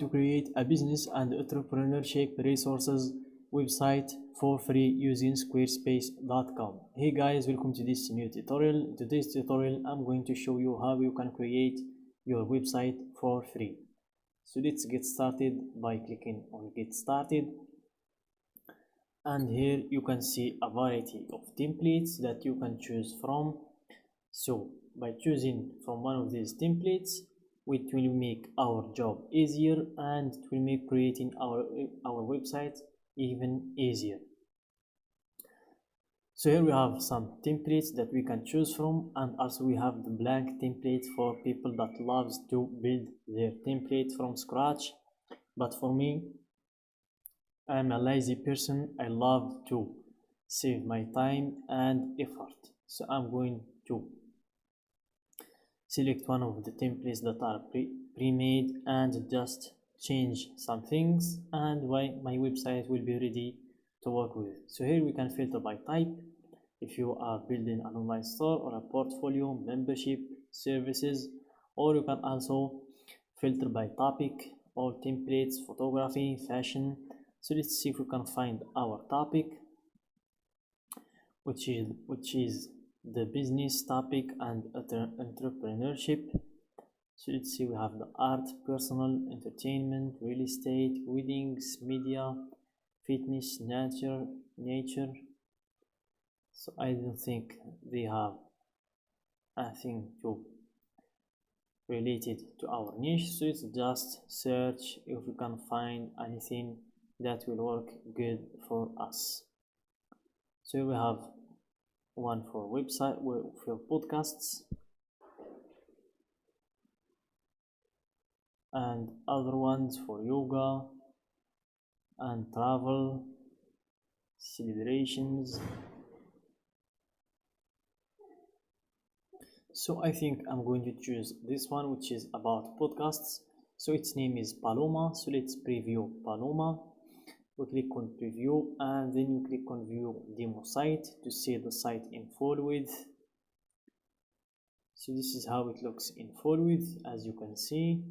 to create a business and entrepreneurship resources website for free using squarespace.com. Hey guys, welcome to this new tutorial. In today's tutorial I'm going to show you how you can create your website for free. So let's get started by clicking on get started, and here you can see a variety of templates that you can choose from. So by choosing from one of these templates, it will make our job easier and it will make creating our website even easier. So here we have some templates that we can choose from, and also we have the blank template for people that loves to build their template from scratch. But for me, I'm a lazy person. I love to save my time and effort, so I'm going to select one of the templates that are pre-made and just change some things, and my website will be ready to work with. So here we can filter by type. If you are building an online store or a portfolio, membership, services, or you can also filter by topic, all templates, photography, fashion. So let's see if we can find our topic, which is the business topic and entrepreneurship. So let's see, we have the art, personal, entertainment, real estate, weddings, media, fitness, nature. So I don't think they have anything to related to our niche, so it's just search if we can find anything that will work good for us. So we have one for website, for podcasts, and other ones for yoga and travel, celebrations. So I think I'm going to choose this one, which is about podcasts. So its name is Paloma. So let's preview Paloma. We click on preview and then we click on view demo site to see the site in full width. So this is how it looks in full width. As you can see,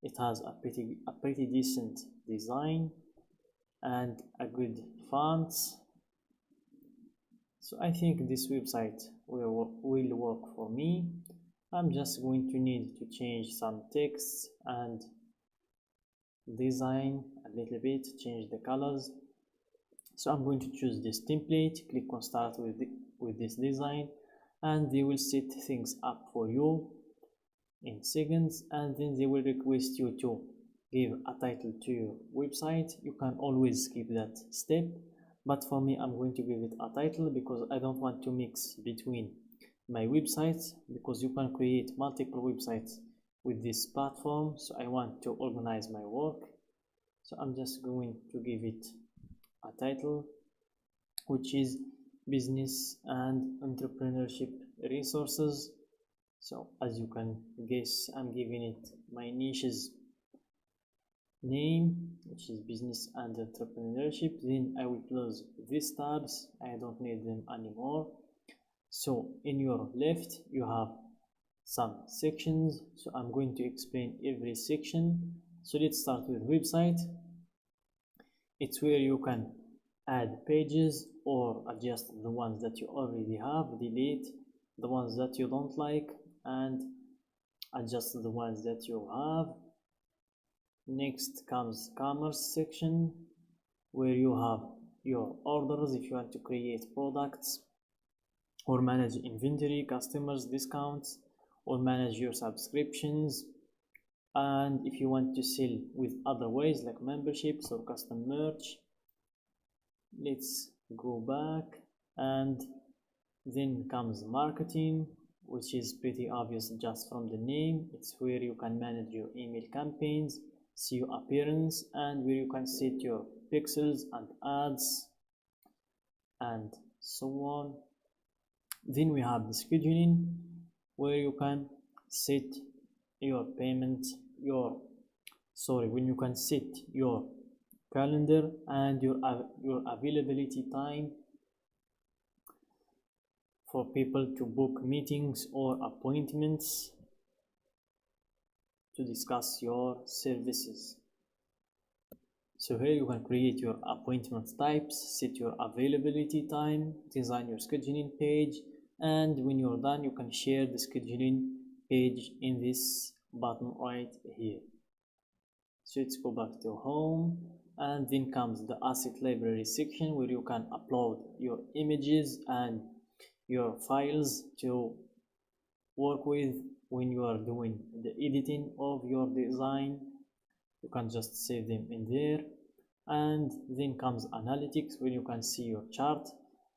it has a pretty decent design and a good fonts. So I think this website will work for me. I'm just going to need to change some text and design a little bit, change the colors. So I'm going to choose this template, click on start with this design, and they will set things up for you in seconds, and then they will request you to give a title to your website. You can always skip that step, but for me I'm going to give it a title because I don't want to mix between my websites, because you can create multiple websites with this platform. So I want to organize my work, so I'm just going to give it a title, which is business and entrepreneurship resources. So as you can guess, I'm giving it my niche's name, which is business and entrepreneurship. Then I will close these tabs, I don't need them anymore. So in your left you have some sections, so I'm going to explain every section. So let's start with website. It's where you can add pages or adjust the ones that you already have, delete the ones that you don't like, and adjust the ones that you have. Next comes commerce section, where you have your orders if you want to create products or manage inventory, customers, discounts, or manage your subscriptions, and if you want to sell with other ways like memberships or custom merch. Let's go back, and then comes marketing, which is pretty obvious just from the name. It's where you can manage your email campaigns, SEO appearance, and where you can set your pixels and ads and so on. Then we have the scheduling, where you can set your payment, when you can set your calendar and your availability time for people to book meetings or appointments to discuss your services. So here you can create your appointment types, set your availability time, design your scheduling page, and when you're done you can share the scheduling page in this button right here. So let's go back to home, and then comes the asset library section where you can upload your images and your files to work with when you are doing the editing of your design. You can just save them in there. And then comes analytics where you can see your chart,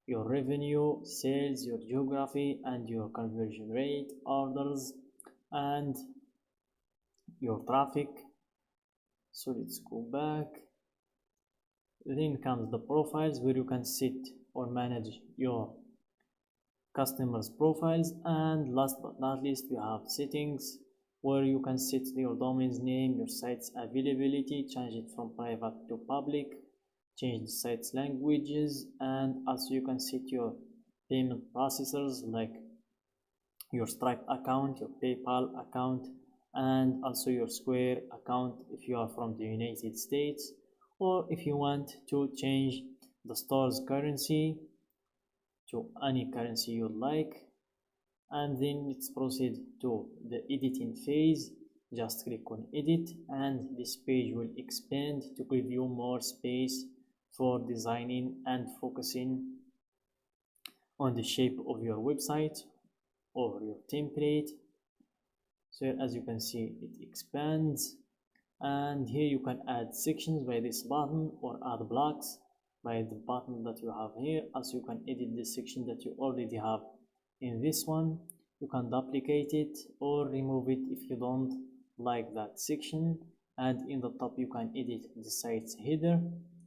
your revenue, sales, your geography, and your conversion rate, orders, and your traffic. So let's go back. Then comes the profiles where you can set or manage your customers profiles. And last but not least we have settings where you can set your domain's name, your site's availability, change it from private to public, change the site's languages, and also you can set your payment processors like your Stripe account, your PayPal account, and also your Square account if you are from the United States, or if you want to change the store's currency to any currency you like. And then let's proceed to the editing phase. Just click on edit and this page will expand to give you more space for designing and focusing on the shape of your website or your template. So as you can see it expands, and here you can add sections by this button or add blocks by the button that you have here. Also you can edit the section that you already have in this one. You can duplicate it or remove it if you don't like that section. And in the top you can edit the site's header.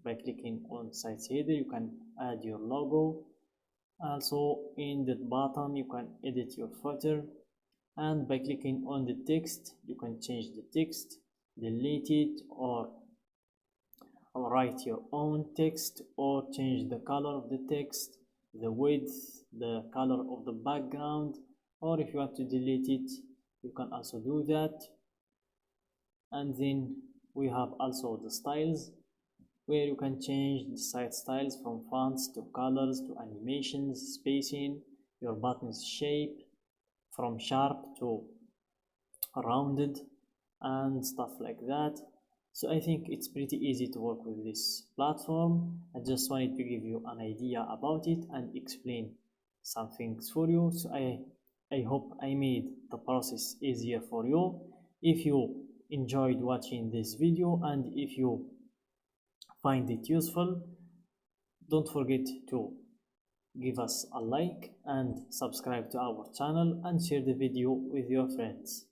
By clicking on site's header you can add your logo. Also in the bottom you can edit your footer, and by clicking on the text you can change the text, delete it, or write your own text, or change the color of the text, the width, the color of the background, or if you want to delete it you can also do that. And then we have also the styles where you can change the site styles from fonts to colors to animations, spacing, your buttons shape from sharp to rounded and stuff like that. So I think it's pretty easy to work with this platform. I just wanted to give you an idea about it and explain some things for you. So I hope I made the process easier for you. If you enjoyed watching this video and if you find it useful, don't forget to give us a like and subscribe to our channel and share the video with your friends.